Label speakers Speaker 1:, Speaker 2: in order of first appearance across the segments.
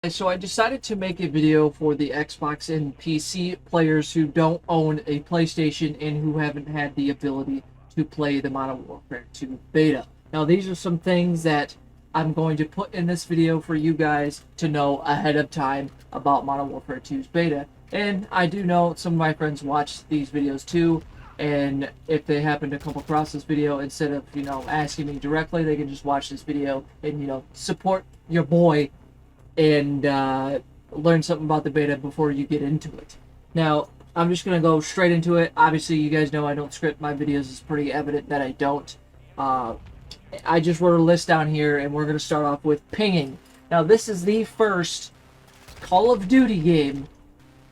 Speaker 1: So I decided to make a video for the Xbox and PC players who don't own a PlayStation and who haven't had the ability to play the Modern Warfare 2 beta. Now these are some things that I'm going to put in this video for you guys to know ahead of time about Modern Warfare 2's beta. And I do know some of my friends watch these videos too, and if they happen to come across this video, instead of, asking me directly, they can just watch this video and, support your boy and learn something about the beta before you get into it. Now, I'm just going to go straight into it. Obviously, you guys know I don't script my videos. It's pretty evident that I don't. I just wrote a list down here, and we're going to start off with pinging. Now, this is the first Call of Duty game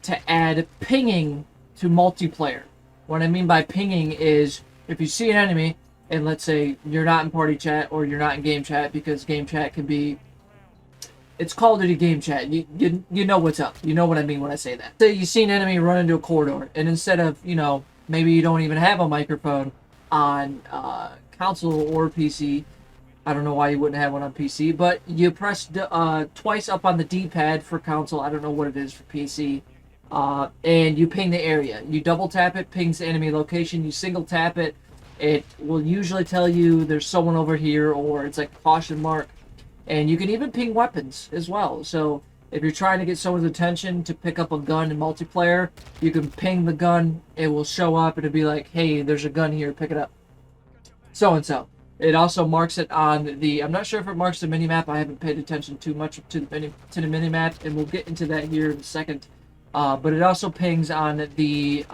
Speaker 1: to add pinging to multiplayer. What I mean by pinging is if you see an enemy, and let's say you're not in party chat or you're not in game chat, because game chat can be... It's Call of Duty game chat. You know what's up. You know what I mean when I say that. Say you see an enemy run into a corridor, and instead of, maybe you don't even have a microphone on console or PC. I don't know why you wouldn't have one on PC, but you press twice up on the D-pad for console. I don't know what it is for PC. And you ping the area. You double tap it, pings the enemy location. You single tap it. It will usually tell you there's someone over here, or it's like a caution mark. And you can even ping weapons as well. So if you're trying to get someone's attention to pick up a gun in multiplayer, you can ping the gun. It will show up and it'll be like, hey, there's a gun here, pick it up. So-and-so. It also marks it on the... I'm not sure if it marks the minimap. I haven't paid attention too much to the minimap, and we'll get into that here in a second. But it also pings on the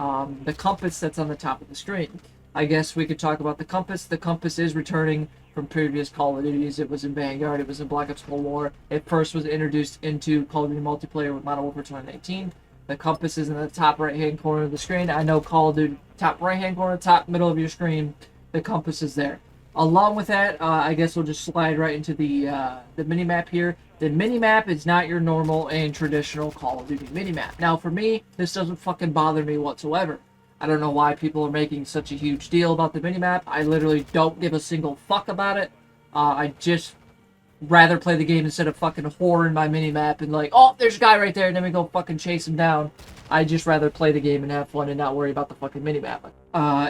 Speaker 1: compass that's on the top of the screen. I guess we could talk about the compass. The compass is returning from previous Call of Duties. It was in Vanguard, it was in Black Ops Cold War. It first was introduced into Call of Duty multiplayer with Modern Warfare 2019. The compass is in the top right-hand corner of the screen. I know Call of Duty, top right-hand corner, top middle of your screen, the compass is there. Along with that, I guess we'll just slide right into the minimap here. The minimap is not your normal and traditional Call of Duty minimap. Now, for me, this doesn't fucking bother me whatsoever. I don't know why people are making such a huge deal about the minimap. I literally don't give a single fuck about it. I just rather play the game instead of fucking whoring my minimap and like, oh, there's a guy right there, and then we go fucking chase him down. I just rather play the game and have fun and not worry about the fucking minimap.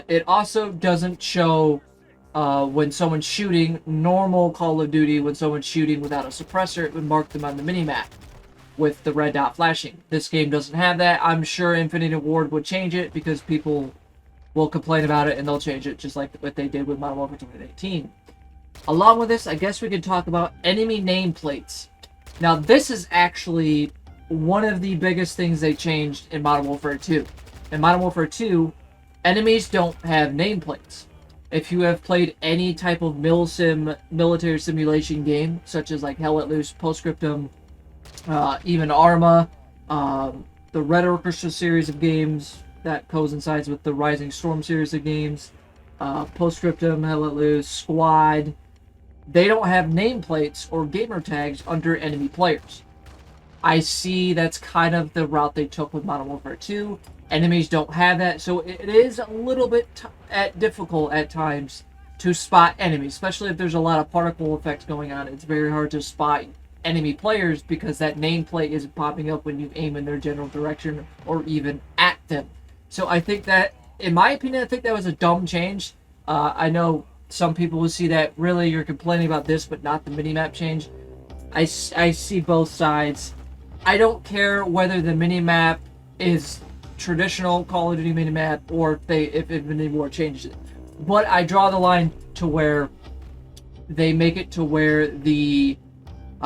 Speaker 1: It also doesn't show when someone's shooting. Normal Call of Duty, when someone's shooting without a suppressor, it would mark them on the minimap with the red dot flashing. This game doesn't have that. I'm sure Infinity Ward would change it because people will complain about it and they'll change it just like what they did with Modern Warfare 2018. Along with this, I guess we could talk about enemy nameplates. Now, this is actually one of the biggest things they changed in Modern Warfare 2. In Modern Warfare 2, enemies don't have nameplates. If you have played any type of military simulation game, such as like Hell Let Loose, Postscriptum, even Arma, the Red Orchestra series of games that coincides with the Rising Storm series of games, Postscriptum, Hell Let Loose, Squad, they don't have nameplates or gamer tags under enemy players. I see that's kind of the route they took with Modern Warfare 2. Enemies don't have that, so it is a little bit difficult at times to spot enemies, especially if there's a lot of particle effects going on. It's very hard to spot enemy players because that nameplate isn't popping up when you aim in their general direction or even at them. So I think that, in my opinion, I think that was a dumb change. I know some people will see that, really, you're complaining about this but not the minimap change. I see both sides. I don't care whether the minimap is traditional Call of Duty minimap or if Infinity Ward changes it. But I draw the line to where they make it to where the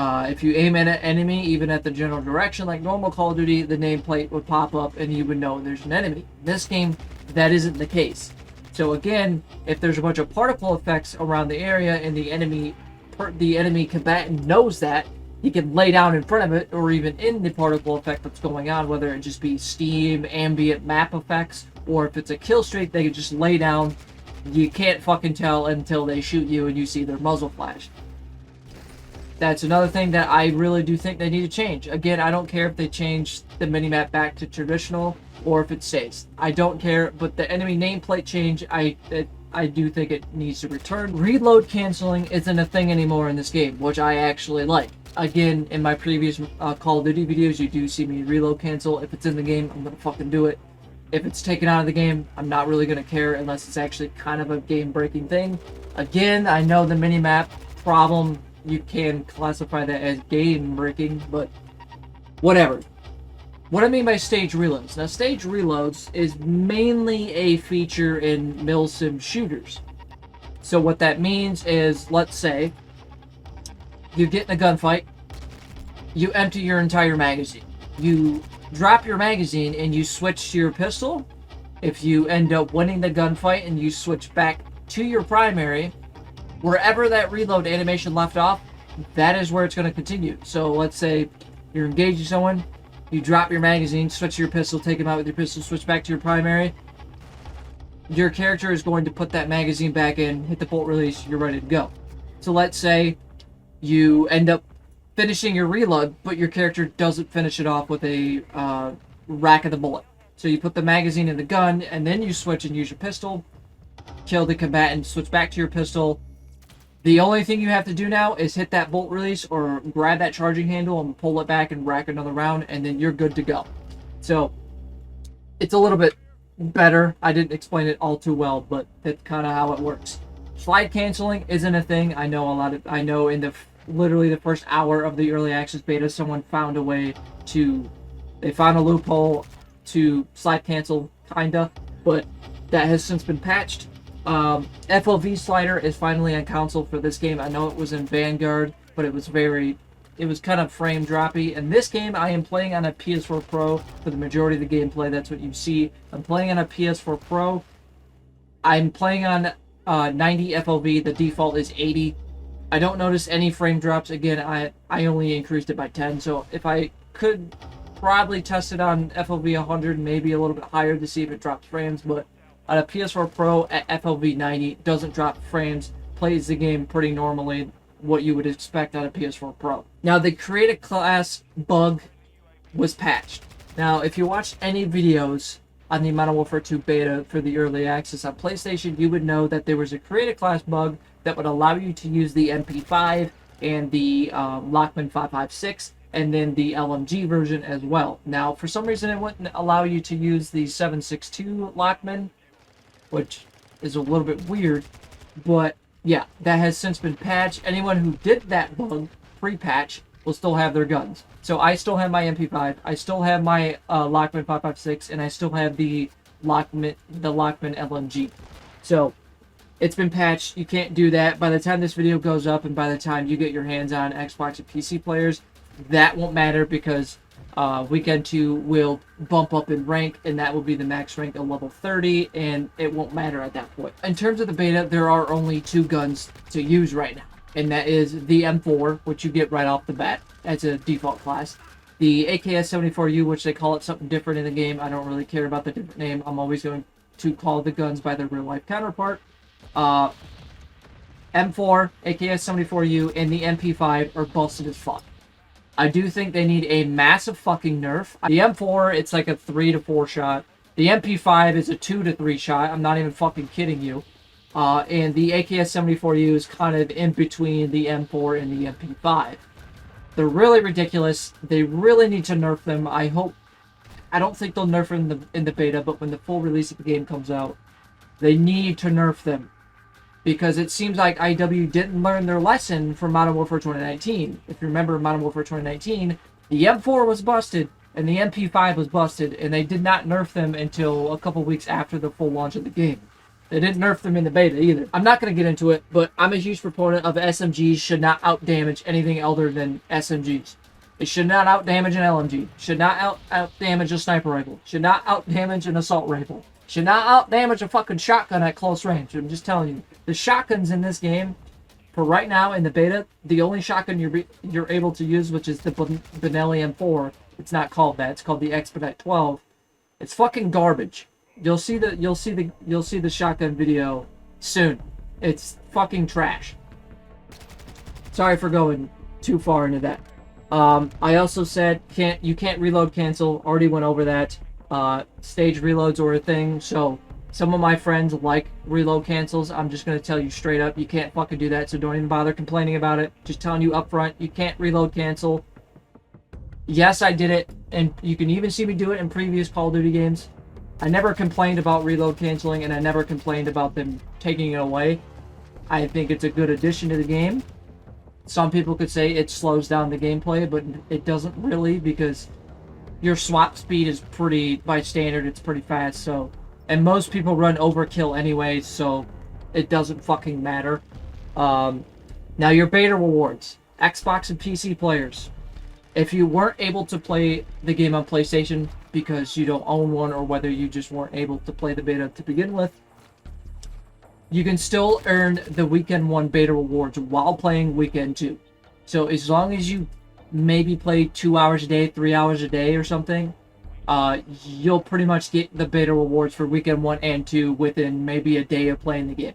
Speaker 1: if you aim at an enemy, even at the general direction, like normal Call of Duty, the nameplate would pop up and you would know there's an enemy. In this game, that isn't the case. So again, if there's a bunch of particle effects around the area and the enemy combatant knows that, he can lay down in front of it, or even in the particle effect that's going on, whether it just be steam, ambient map effects, or if it's a kill streak, they can just lay down. You can't fucking tell until they shoot you and you see their muzzle flash. That's another thing that I really do think they need to change. Again, I don't care if they change the minimap back to traditional or if it stays. I don't care, but the enemy nameplate change, I do think it needs to return. Reload canceling isn't a thing anymore in this game, which I actually like. Again, in my previous Call of Duty videos, you do see me reload cancel. If it's in the game, I'm gonna fucking do it. If it's taken out of the game, I'm not really gonna care unless it's actually kind of a game-breaking thing. Again, I know the minimap problem, you can classify that as game-breaking, but whatever. What I mean by stage reloads. Now, stage reloads is mainly a feature in milsim shooters. So what that means is, let's say, you get in a gunfight, you empty your entire magazine. You drop your magazine and you switch to your pistol. If you end up winning the gunfight and you switch back to your primary, wherever that reload animation left off, that is where it's going to continue. So let's say you're engaging someone, you drop your magazine, switch to your pistol, take him out with your pistol, switch back to your primary. Your character is going to put that magazine back in, hit the bolt release, you're ready to go. So let's say you end up finishing your reload, but your character doesn't finish it off with a rack of the bullet. So you put the magazine in the gun, and then you switch and use your pistol, kill the combatant, switch back to your pistol. The only thing you have to do now is hit that bolt release or grab that charging handle and pull it back and rack another round, and then you're good to go. So it's a little bit better. I didn't explain it all too well, but that's kind of how it works. Slide canceling isn't a thing. I know in literally the first hour of the early access beta, someone found a way they found a loophole to slide cancel, kinda, but that has since been patched. FOV slider is finally on console for this game. I know it was in Vanguard, but it was kind of frame droppy. In this game, I am playing on a PS4 Pro for the majority of the gameplay. That's what you see. I'm playing on a PS4 Pro. I'm playing on 90 FOV. The default is 80. I don't notice any frame drops. Again, I only increased it by 10. So if I could probably test it on FOV 100, maybe a little bit higher to see if it drops frames, but on a PS4 Pro at FOV 90, doesn't drop frames, plays the game pretty normally, what you would expect on a PS4 Pro. Now, the create a class bug was patched. Now, if you watched any videos on the Modern Warfare 2 beta for the early access on PlayStation, you would know that there was a create a class bug that would allow you to use the MP5 and the Lockman 556, and then the LMG version as well. Now, for some reason, it wouldn't allow you to use the 7.62 Lockman, which is a little bit weird, but yeah, that has since been patched. Anyone who did that bug pre-patch will still have their guns. So I still have my MP5, I still have my Lockman 556, and I still have the Lockman LMG. So it's been patched. You can't do that. By the time this video goes up, and by the time you get your hands on Xbox and PC players, that won't matter because Weekend 2 will bump up in rank, and that will be the max rank of level 30, and it won't matter at that point. In terms of the beta, there are only two guns to use right now, and that is the M4, which you get right off the bat as a default class, the AKS-74U, which they call it something different in the game. I don't really care about the different name. I'm always going to call the guns by their real-life counterpart. M4, AKS-74U, and the MP5 are busted as fuck. I do think they need a massive fucking nerf. The M4, it's like a 3 to 4 shot. The MP5 is a 2 to 3 shot. I'm not even fucking kidding you. And the AKS-74U is kind of in between the M4 and the MP5. They're really ridiculous. They really need to nerf them. I don't think they'll nerf them in the beta, but when the full release of the game comes out, they need to nerf them. Because it seems like IW didn't learn their lesson from Modern Warfare 2019. If you remember Modern Warfare 2019, the M4 was busted and the MP5 was busted, and they did not nerf them until a couple weeks after the full launch of the game. They didn't nerf them in the beta either. I'm not going to get into it, but I'm a huge proponent of SMGs should not out-damage anything other than SMGs. It should not out-damage an LMG. Should not out-damage a sniper rifle. Should not out-damage an assault rifle. Should not out-damage a fucking shotgun at close range. I'm just telling you. The shotguns in this game, for right now in the beta, the only shotgun you're able to use, which is the Benelli M4, it's not called that. It's called the Expedite 12. It's fucking garbage. You'll see the shotgun video soon. It's fucking trash. Sorry for going too far into that. I also said you can't reload cancel. Already went over that. Stage reloads are a thing, so Some of my friends like reload cancels. I'm just going to tell you straight up, you can't fucking do that, so don't even bother complaining about it. Just telling you up front, you can't reload cancel. Yes, I did it, and you can even see me do it in previous Call of Duty games. I never complained about reload canceling, and I never complained about them taking it away. I think it's a good addition to the game. Some people could say it slows down the gameplay, but it doesn't really, because your swap speed is pretty, by standard, it's pretty fast, so... And most people run overkill anyway, so it doesn't fucking matter. Now, your beta rewards. Xbox and PC players. If you weren't able to play the game on PlayStation because you don't own one, or whether you just weren't able to play the beta to begin with, you can still earn the Weekend 1 beta rewards while playing Weekend 2. So as long as you maybe play 2 hours a day, 3 hours a day or something, you'll pretty much get the beta rewards for Weekend 1 and 2 within maybe a day of playing the game.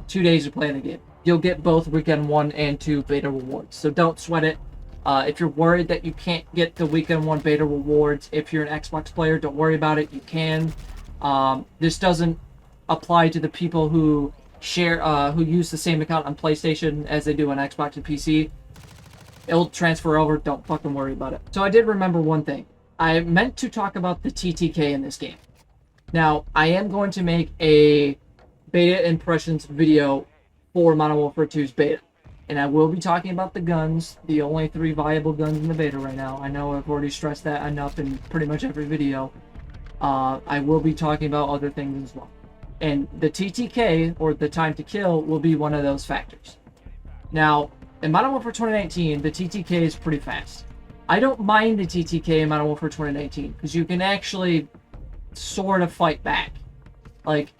Speaker 1: 2 days of playing the game. You'll get both Weekend 1 and 2 beta rewards. So don't sweat it. If you're worried that you can't get the Weekend 1 beta rewards, if you're an Xbox player, don't worry about it. You can. This doesn't apply to the people who share, who use the same account on PlayStation as they do on Xbox and PC. It'll transfer over. Don't fucking worry about it. So I did remember one thing. I meant to talk about the TTK in this game. Now, I am going to make a beta impressions video for Modern Warfare 2's beta. And I will be talking about the guns, the only 3 viable guns in the beta right now. I know I've already stressed that enough in pretty much every video. I will be talking about other things as well. And the TTK, or the time to kill, will be one of those factors. Now, in Modern Warfare 2019, the TTK is pretty fast. I don't mind the TTK in Modern Warfare 2019, because you can actually sort of fight back. Like,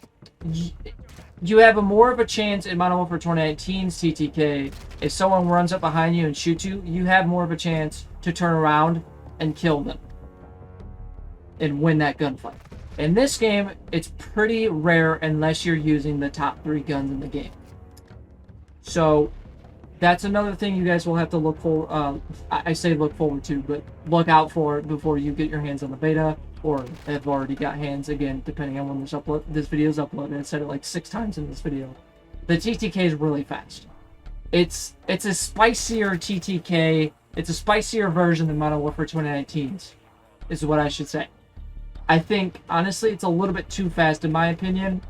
Speaker 1: you have more of a chance in Modern Warfare 2019's TTK, if someone runs up behind you and shoots you, you have more of a chance to turn around and kill them. And win that gunfight. In this game, it's pretty rare unless you're using the top 3 guns in the game. So, that's another thing you guys will have to look for. I say look forward to, but look out for it before you get your hands on the beta, or have already got hands, again, depending on when this video is uploaded. I said it like 6 times in this video. The TTK is really fast. It's a spicier TTK. It's a spicier version than Modern Warfare 2019's, is what I should say. I think, honestly, it's a little bit too fast, in my opinion.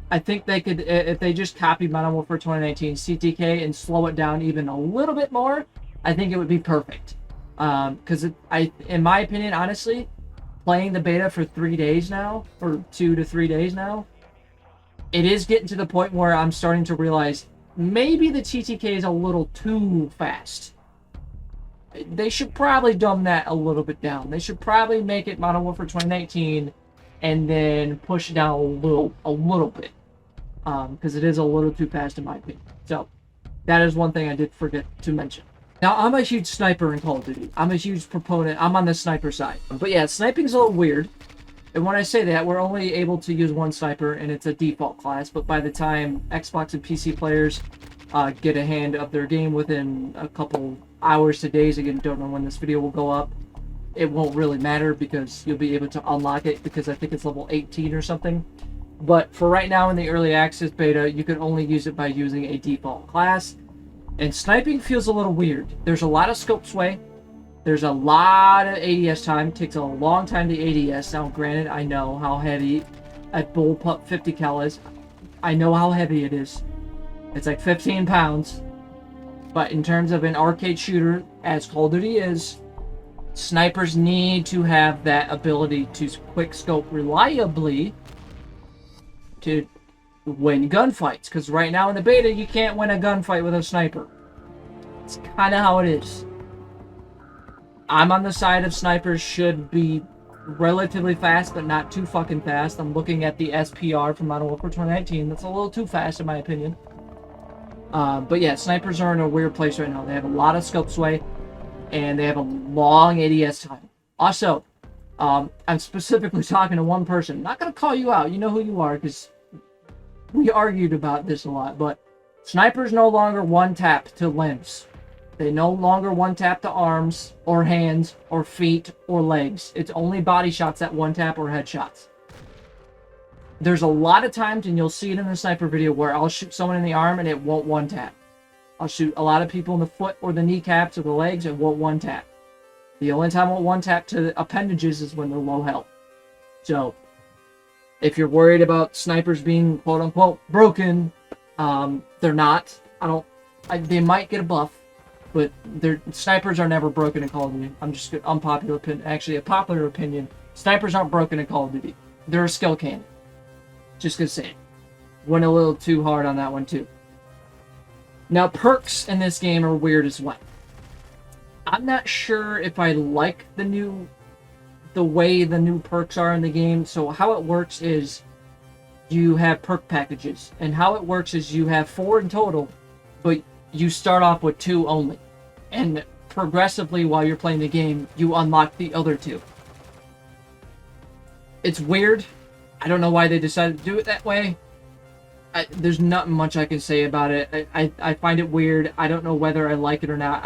Speaker 1: I think they could, if they just copied Modern Warfare 2019's TTK and slow it down even a little bit more, I think it would be perfect. Because in my opinion, honestly, playing the beta for 3 days now, or 2 to 3 days now, it is getting to the point where I'm starting to realize maybe the TTK is a little too fast. They should probably dumb that a little bit down. They should probably make it Modern Warfare 2019 and then push it down a little bit. Because it is a little too fast in my opinion. So, that is one thing I did forget to mention. Now, I'm a huge sniper in Call of Duty. I'm a huge proponent. I'm on the sniper side. But yeah, sniping's a little weird. And when I say that, we're only able to use one sniper, and it's a default class. But by the time Xbox and PC players get a hand of their game within a couple hours to days, again, don't know when this video will go up, it won't really matter because you'll be able to unlock it because I think it's level 18 or something. But for right now in the early access beta, you can only use it by using a default class. And sniping feels a little weird. There's a lot of scope sway. There's a lot of ADS time. It takes a long time to ADS. Now, granted, I know how heavy a bullpup 50 cal is. I know how heavy it is. It's like 15 pounds. But in terms of an arcade shooter, as Call of Duty is, snipers need to have that ability to quick scope reliably to win gunfights. Because right now in the beta, you can't win a gunfight with a sniper. It's kind of how it is. I'm on the side of snipers should be relatively fast, but not too fucking fast. I'm looking at the SPR from Modern Warfare 2019. That's a little too fast in my opinion. But yeah, snipers are in a weird place right now. They have a lot of scope sway, and they have a long ADS time. Also, I'm specifically talking to one person. I'm not going to call you out. You know who you are, because we argued about this a lot. But snipers no longer one-tap to limbs. They no longer one-tap to arms, or hands, or feet, or legs. It's only body shots that one-tap or headshots. There's a lot of times, and you'll see it in the sniper video, where I'll shoot someone in the arm and it won't one tap. I'll shoot a lot of people in the foot or the kneecaps or the legs and won't one tap. The only time it won't one tap to the appendages is when they're low health. So, if you're worried about snipers being quote unquote broken, they're not. They might get a buff, but snipers are never broken in Call of Duty. I'm just unpopular opinion. Actually, a popular opinion: snipers aren't broken in Call of Duty. They're a skill cannon. Just gonna say it. Went a little too hard on that one too. Now, perks in this game are weird as well. I'm not sure if I like the way the new perks are in the game. So how it works is you have perk packages, and how it works is you have 4 in total, but you start off with 2 only, and progressively while you're playing the game you unlock the other 2. It's weird. I don't know why they decided to do it that way. There's not much I can say about it. I find it weird. I don't know whether I like it or not.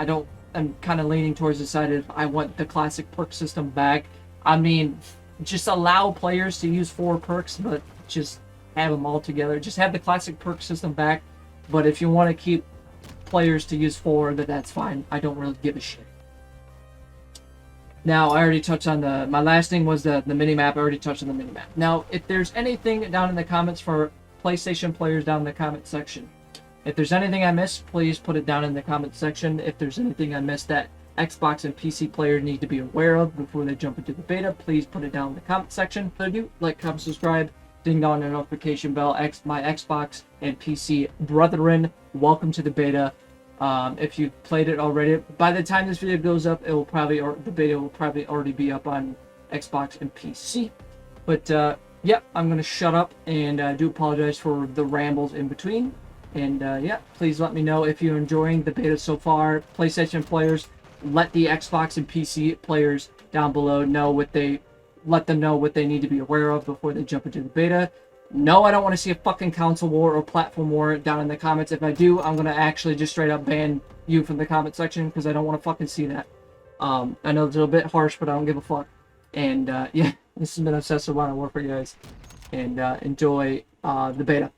Speaker 1: I'm kind of leaning towards the side of I want the classic perk system back. I mean, just allow players to use 4 perks, but just have them all together. Just have the classic perk system back. But if you want to keep players to use 4, that's fine. I don't really give a shit. Now, I already touched on my last thing was the mini-map. I already touched on the mini-map. Now, if there's anything down in the comments for PlayStation players down in the comment section, if there's anything I missed, please put it down in the comment section. If there's anything I missed that Xbox and PC players need to be aware of before they jump into the beta, please put it down in the comment section. If you do, like, comment, subscribe, ding on the notification bell. My Xbox and PC brethren, welcome to the beta. If you've played it already, by the time this video goes up, the beta will probably already be up on Xbox and PC. But yeah, I'm gonna shut up, and I do apologize for the rambles in between. And yeah, please let me know if you're enjoying the beta so far. PlayStation players, let the Xbox and PC players down below let them know what they need to be aware of before they jump into the beta. No, I don't want to see a fucking console war or platform war down in the comments. If I do, I'm gonna actually just straight up ban you from the comment section, because I don't want to fucking see that. I know it's a little bit harsh, but I don't give a fuck. And yeah, this has been Obsessive Modern Warfare, guys, and enjoy the beta.